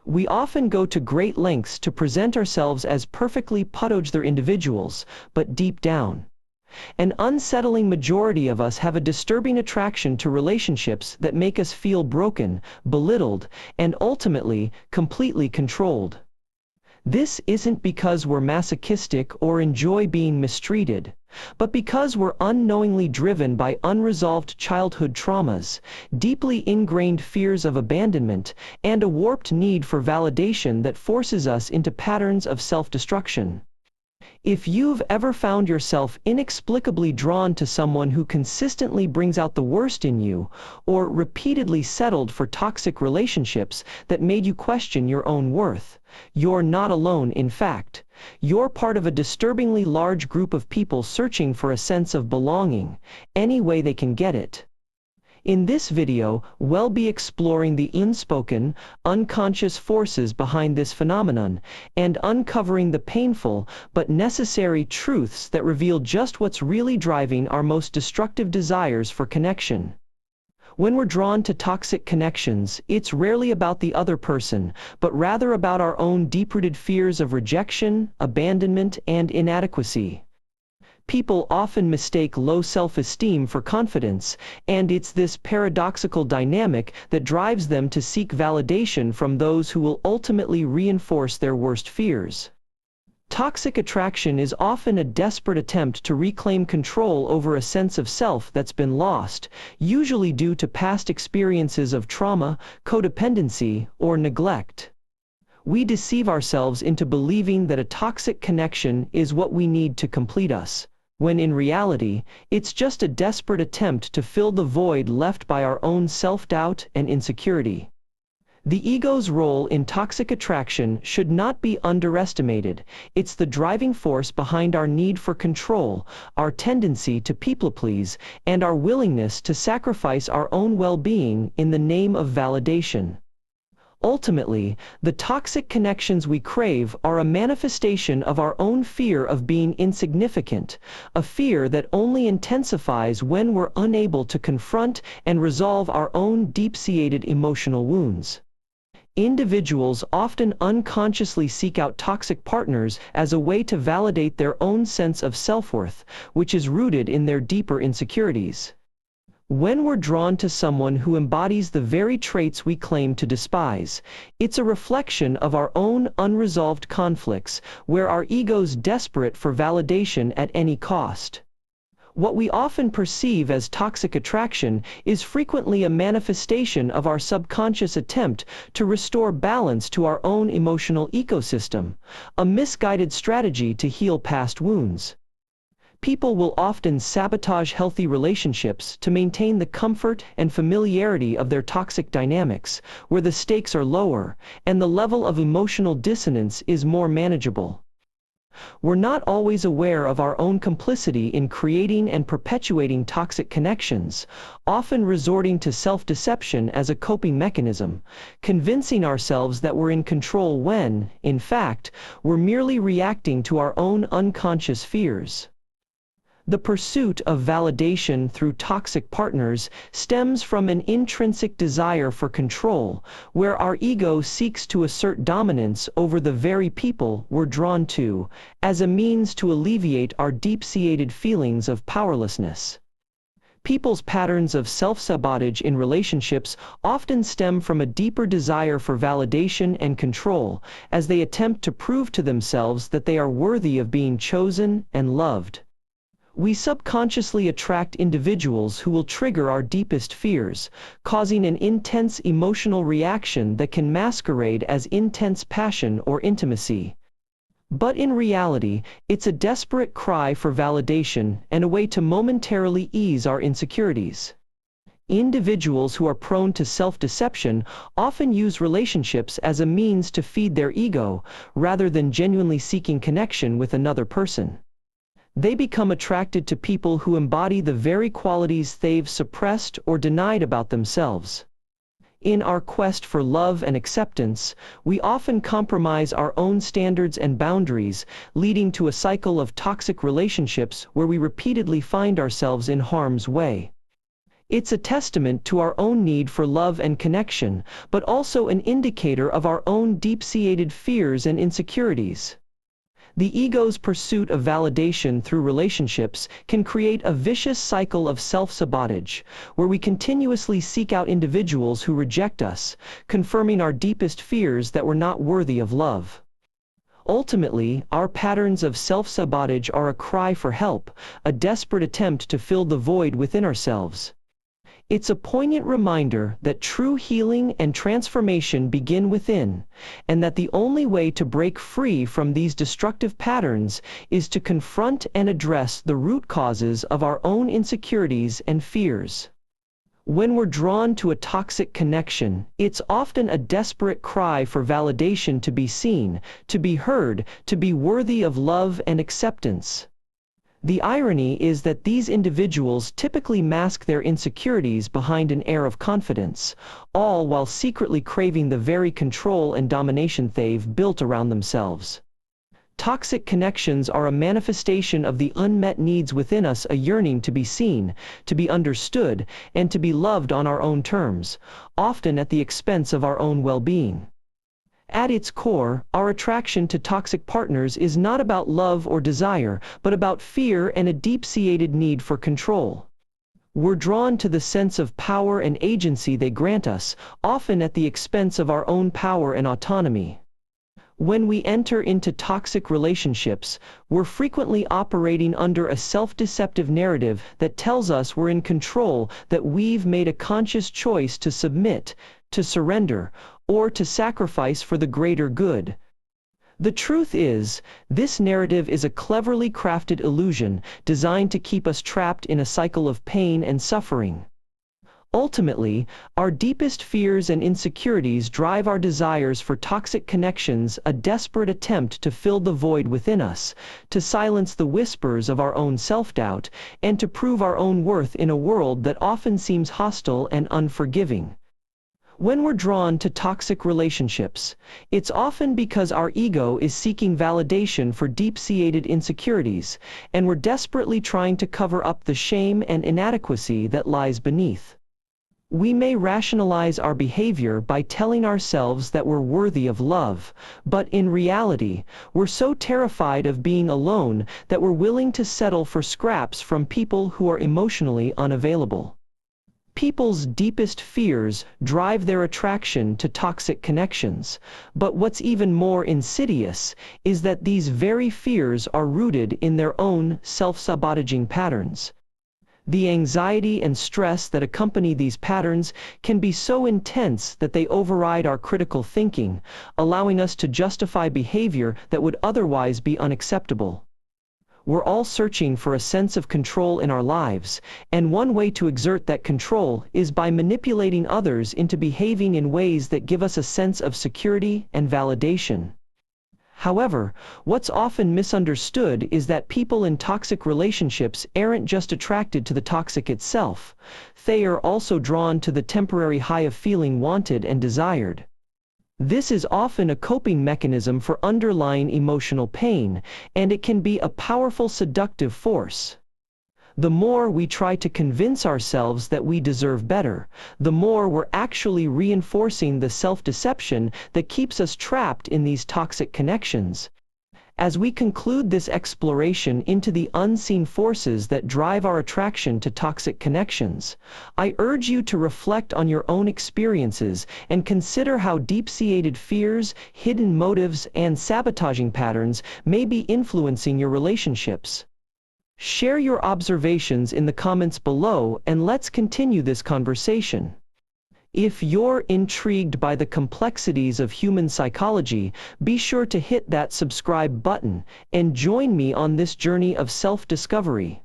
We often go to great lengths to present ourselves as perfectly put together individuals, but deep down, an unsettling majority of us have a disturbing attraction to relationships that make us feel broken, belittled, and ultimately, completely controlled. This isn't because we're masochistic or enjoy being mistreated, but because we're unknowingly driven by unresolved childhood traumas, deeply ingrained fears of abandonment, and a warped need for validation that forces us into patterns of self-destruction. If you've ever found yourself inexplicably drawn to someone who consistently brings out the worst in you, or repeatedly settled for toxic relationships that made you question your own worth, you're not alone. In fact, you're part of a disturbingly large group of people searching for a sense of belonging, any way they can get it. In this video, we'll be exploring the unspoken, unconscious forces behind this phenomenon, and uncovering the painful, but necessary truths that reveal just what's really driving our most destructive desires for connection. When we're drawn to toxic connections, it's rarely about the other person, but rather about our own deep-rooted fears of rejection, abandonment, and inadequacy. People often mistake low self-esteem for confidence, and it's this paradoxical dynamic that drives them to seek validation from those who will ultimately reinforce their worst fears. Toxic attraction is often a desperate attempt to reclaim control over a sense of self that's been lost, usually due to past experiences of trauma, codependency, or neglect. We deceive ourselves into believing that a toxic connection is what we need to complete us, when in reality, it's just a desperate attempt to fill the void left by our own self-doubt and insecurity. The ego's role in toxic attraction should not be underestimated. It's the driving force behind our need for control, our tendency to people-please, and our willingness to sacrifice our own well-being in the name of validation. Ultimately, the toxic connections we crave are a manifestation of our own fear of being insignificant, a fear that only intensifies when we're unable to confront and resolve our own deep-seated emotional wounds. Individuals often unconsciously seek out toxic partners as a way to validate their own sense of self-worth, which is rooted in their deeper insecurities. When we're drawn to someone who embodies the very traits we claim to despise, it's a reflection of our own unresolved conflicts, where our ego's desperate for validation at any cost. What we often perceive as toxic attraction is frequently a manifestation of our subconscious attempt to restore balance to our own emotional ecosystem, a misguided strategy to heal past wounds. People will often sabotage healthy relationships to maintain the comfort and familiarity of their toxic dynamics, where the stakes are lower, and the level of emotional dissonance is more manageable. We're not always aware of our own complicity in creating and perpetuating toxic connections, often resorting to self-deception as a coping mechanism, convincing ourselves that we're in control when, in fact, we're merely reacting to our own unconscious fears. The pursuit of validation through toxic partners stems from an intrinsic desire for control, where our ego seeks to assert dominance over the very people we're drawn to, as a means to alleviate our deep-seated feelings of powerlessness. People's patterns of self-sabotage in relationships often stem from a deeper desire for validation and control, as they attempt to prove to themselves that they are worthy of being chosen and loved. We subconsciously attract individuals who will trigger our deepest fears, causing an intense emotional reaction that can masquerade as intense passion or intimacy. But in reality, it's a desperate cry for validation and a way to momentarily ease our insecurities. Individuals who are prone to self-deception often use relationships as a means to feed their ego, rather than genuinely seeking connection with another person. They become attracted to people who embody the very qualities they've suppressed or denied about themselves. In our quest for love and acceptance, we often compromise our own standards and boundaries, leading to a cycle of toxic relationships where we repeatedly find ourselves in harm's way. It's a testament to our own need for love and connection, but also an indicator of our own deep-seated fears and insecurities. The ego's pursuit of validation through relationships can create a vicious cycle of self-sabotage, where we continuously seek out individuals who reject us, confirming our deepest fears that we're not worthy of love. Ultimately, our patterns of self-sabotage are a cry for help, a desperate attempt to fill the void within ourselves. It's a poignant reminder that true healing and transformation begin within, and that the only way to break free from these destructive patterns is to confront and address the root causes of our own insecurities and fears. When we're drawn to a toxic connection, it's often a desperate cry for validation, to be seen, to be heard, to be worthy of love and acceptance. The irony is that these individuals typically mask their insecurities behind an air of confidence, all while secretly craving the very control and domination they've built around themselves. Toxic connections are a manifestation of the unmet needs within us, a yearning to be seen, to be understood, and to be loved on our own terms, often at the expense of our own well-being. At its core, our attraction to toxic partners is not about love or desire, but about fear and a deep-seated need for control. We're drawn to the sense of power and agency they grant us, often at the expense of our own power and autonomy. When we enter into toxic relationships, we're frequently operating under a self-deceptive narrative that tells us we're in control, that we've made a conscious choice to submit, to surrender, or to sacrifice for the greater good. The truth is, this narrative is a cleverly crafted illusion designed to keep us trapped in a cycle of pain and suffering. Ultimately, our deepest fears and insecurities drive our desires for toxic connections, a desperate attempt to fill the void within us, to silence the whispers of our own self-doubt, and to prove our own worth in a world that often seems hostile and unforgiving. When we're drawn to toxic relationships, it's often because our ego is seeking validation for deep-seated insecurities, and we're desperately trying to cover up the shame and inadequacy that lies beneath. We may rationalize our behavior by telling ourselves that we're worthy of love, but in reality, we're so terrified of being alone that we're willing to settle for scraps from people who are emotionally unavailable. People's deepest fears drive their attraction to toxic connections, but what's even more insidious is that these very fears are rooted in their own self-sabotaging patterns. The anxiety and stress that accompany these patterns can be so intense that they override our critical thinking, allowing us to justify behavior that would otherwise be unacceptable. We're all searching for a sense of control in our lives, and one way to exert that control is by manipulating others into behaving in ways that give us a sense of security and validation. However, what's often misunderstood is that people in toxic relationships aren't just attracted to the toxic itself, they are also drawn to the temporary high of feeling wanted and desired. This is often a coping mechanism for underlying emotional pain, and it can be a powerful seductive force. The more we try to convince ourselves that we deserve better, the more we're actually reinforcing the self-deception that keeps us trapped in these toxic connections. As we conclude this exploration into the unseen forces that drive our attraction to toxic connections, I urge you to reflect on your own experiences and consider how deep-seated fears, hidden motives, and sabotaging patterns may be influencing your relationships. Share your observations in the comments below, and let's continue this conversation. If you're intrigued by the complexities of human psychology, be sure to hit that subscribe button and join me on this journey of self-discovery.